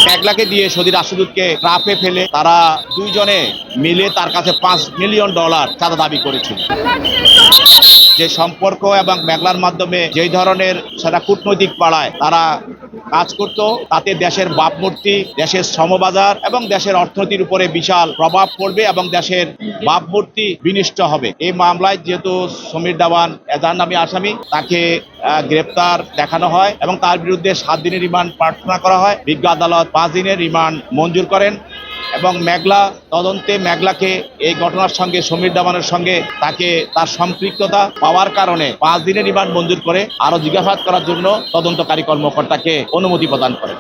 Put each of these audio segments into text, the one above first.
মেঘলাকে দিয়ে সৌদি রাষ্ট্রদূতকে ট্রাপে ফেলে তারা দুইজনে মিলে তার কাছে $5 মিলিয়ন চাঁদা দাবি করেছিল। যে সম্পর্ক এবং মেঘলার মাধ্যমে যেই ধরনের সেটা কূটনৈতিক পাড়ায় তারা কাজ করত, তাতে দেশের ভাবমূর্তি, দেশের শ্রমবাজার এবং দেশের অর্থনীতির উপরে বিশাল প্রভাব পড়বে এবং দেশের ভাবমূর্তি বিনষ্ট হবে। এই মামলায় যেহেতু সমীর দেওয়ান এজাহার নামী আসামি, তাকে গ্রেপ্তার দেখানো হয় এবং তার বিরুদ্ধে 7 দিনের রিমান্ড প্রার্থনা করা হয়। বিজ্ঞ আদালত 5 দিনের রিমান্ড মঞ্জুর করেন এবং মেঘলা তদন্তে মেঘলাকে এই ঘটনার সঙ্গে সমীর দেওয়ানের সঙ্গে তাকে তার সম্পৃক্ততা পাওয়ার কারণে 5 দিনের রিমান্ড মঞ্জুর করে আরো জিজ্ঞাসাবাদ করার জন্য তদন্তকারী কর্মকর্তাকে অনুমতি প্রদান করেন।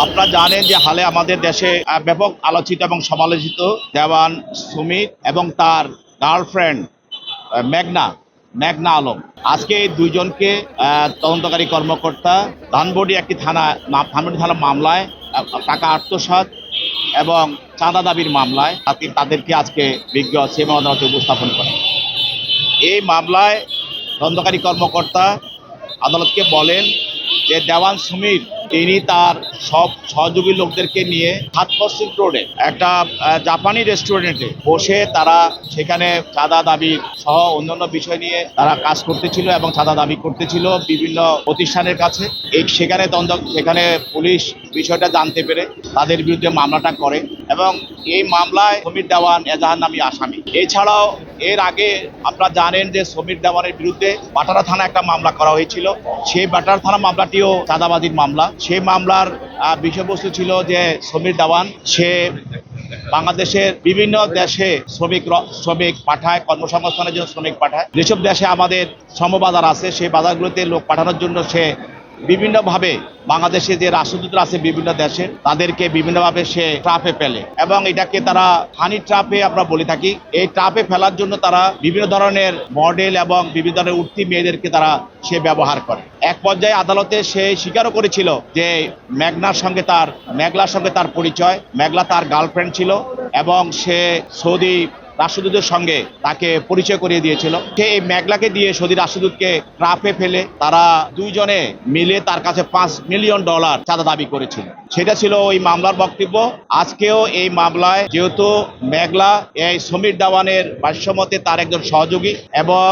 আপনারা জানেন যে হালে আমাদের দেশে ব্যাপক আলোচিত এবং সমালোচিত দেওয়ান সুমিত এবং তার গার্লফ্রেন্ড মেঘনা আলম, আজকে এই দুইজনকে তদন্তকারী কর্মকর্তা ধানমন্ডি থানা মামলায় টাকা আত্মসাৎ এবং চাঁদা দাবির মামলায় তাদেরকে আজকে বিজ্ঞ সেবা আদালতে উপস্থাপন করে। এই মামলায় তদন্তকারী কর্মকর্তা আদালতকে বলেন যে দেওয়ান সুমির তিনি তার সব সহযোগী লোকদেরকে নিয়ে হাতপসিক রোডে একটা জাপানি রেস্টুরেন্টে বসে তারা সেখানে চাঁদা দাবি সহ অন্যান্য বিষয় নিয়ে তারা কাজ করতেছিল এবং চাঁদা দাবি করতেছিল বিভিন্ন প্রতিষ্ঠানের কাছে। সেখানে পুলিশ বিষয়টা জানতে পেরে তাদের বিরুদ্ধে মামলাটা করে এবং এই মামলায় সমীর দেওয়ান এজাহার নামী আসামি। এছাড়াও এর আগে আপনারা জানেন যে সমীর দেওয়ানের বিরুদ্ধে বাটারা থানা একটা মামলা করা হয়েছিল। সেই বাটারা থানা মামলাটিও চাঁদাবাজির মামলা। সেই মামলার বিষয়বস্তু ছিল যে সমীর দেওয়ান সে বাংলাদেশের বিভিন্ন দেশে শ্রমিক পাঠায়, কর্মসংস্থানের জন্য শ্রমিক পাঠায়। যেসব দেশে আমাদের শ্রমবাজার আছে সেই বাজারগুলোতে লোক পাঠানোর জন্য সে বিভিন্নভাবে বাংলাদেশে যে রাষ্ট্রদূতরা আছে বিভিন্ন দেশে তাদেরকে বিভিন্নভাবে সে ট্রাপে ফেলে এবং এটাকে তারা হানি ট্রাপে আমরা বলে থাকি। এই ট্রাপে ফেলার জন্য তারা বিভিন্ন ধরনের মডেল এবং বিভিন্ন ধরনের উঠতি মেয়েদেরকে তারা সে ব্যবহার করে। এক পর্যায়ে আদালতে সে স্বীকারও করেছিল যে মেঘলার সঙ্গে তার পরিচয়, মেঘলা তার গার্লফ্রেন্ড ছিল এবং সে সৌদি রাষ্ট্রদূতের সঙ্গে তাকে পরিচয় করিয়ে দিয়েছিল। সে এই মেঘলাকে দিয়ে সৌদি রাষ্ট্রদূতকে ট্রাপে ফেলে তারা দুইজনে মিলে তার কাছে $5 মিলিয়ন চাঁদা দাবি করেছিল। সেটা ছিল ওই মামলার বক্তব্য। আজকেও এই মামলায় যেহেতু মেঘলা এই সমীর দেওয়ানের ভাষ্যমতে তার একজন সহযোগী এবং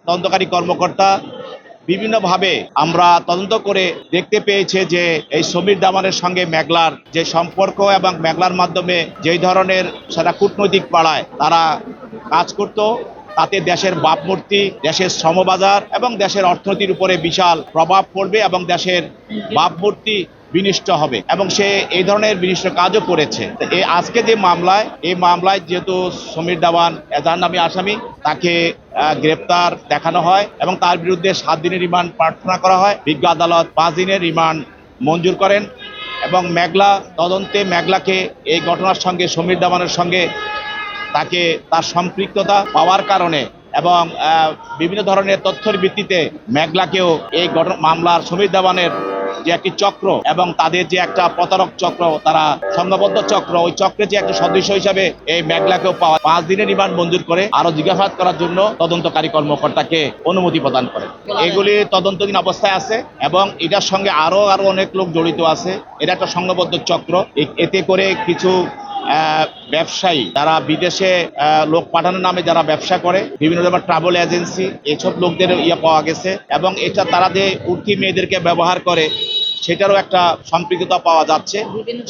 তদন্তকারী কর্মকর্তা বিভিন্নভাবে আমরা তদন্ত করে দেখতে পেয়েছে যে এই সমীর দেওয়ানের সঙ্গে মেঘলার যে সম্পর্ক এবং মেঘলার মাধ্যমে যেই ধরনের সেটা কূটনৈতিক পাড়ায় তারা কাজ করত, তাতে দেশের ভাবমূর্তি, দেশের শ্রমবাজার এবং দেশের অর্থনীতির উপরে বিশাল প্রভাব পড়বে এবং দেশের ভাবমূর্তি বিনষ্ট হবে এবং সে এই ধরনের বিনষ্ট কাজও করেছে। আজকে যে এই মামলায় যেহেতু সমীর দেওয়ান এজাহার নামী আসামি, তাকে গ্রেপ্তার দেখানো হয় এবং তার বিরুদ্ধে 7 দিনের রিমান্ড প্রার্থনা করা হয়। বিজ্ঞ আদালত 5 দিনের রিমান্ড মঞ্জুর করেন এবং তদন্তে মেঘলাকে এই ঘটনার সঙ্গে সমীর দেওয়ানের সঙ্গে তাকে তার সম্পৃক্ততা পাওয়ার কারণে এবং বিভিন্ন ধরনের তথ্যের ভিত্তিতে মেঘলাকেও এই মামলার সমীর দেওয়ানের যে একটি চক্র এবং তাদের যে একটা প্রতারক চক্র, তারা সংঘবদ্ধ চক্র, ওই চক্রের যে একটা সদস্য হিসাবে এই মেঘলাকেও পাওয়া 5 দিনের রিমান্ড মঞ্জুর করে আরো জিজ্ঞাসাবাদ করার জন্য তদন্তকারী কর্মকর্তাকে অনুমতি প্রদান করে। এগুলি তদন্তাধীন অবস্থায় আছে এবং এটার সঙ্গে আরো অনেক লোক জড়িত আছে। এটা একটা সংঘবদ্ধ চক্র। এতে করে কিছু ব্যবসায়ী যারা বিদেশে লোক পাঠানোর নামে যারা ব্যবসা করে, বিভিন্ন ধরনের ট্রাভেল এজেন্সি, এইসব লোকদের পাওয়া গেছে এবং এটা তারা যে উঠতি মেয়েদেরকে ব্যবহার করে সেটারও একটা সম্পৃক্ততা পাওয়া যাচ্ছে।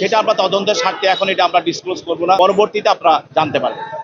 সেটা আমরা তদন্তের স্বার্থে এখন এটা আমরা ডিসক্লোজ করবো না, পরবর্তীতে আপনারা জানতে পারবেন।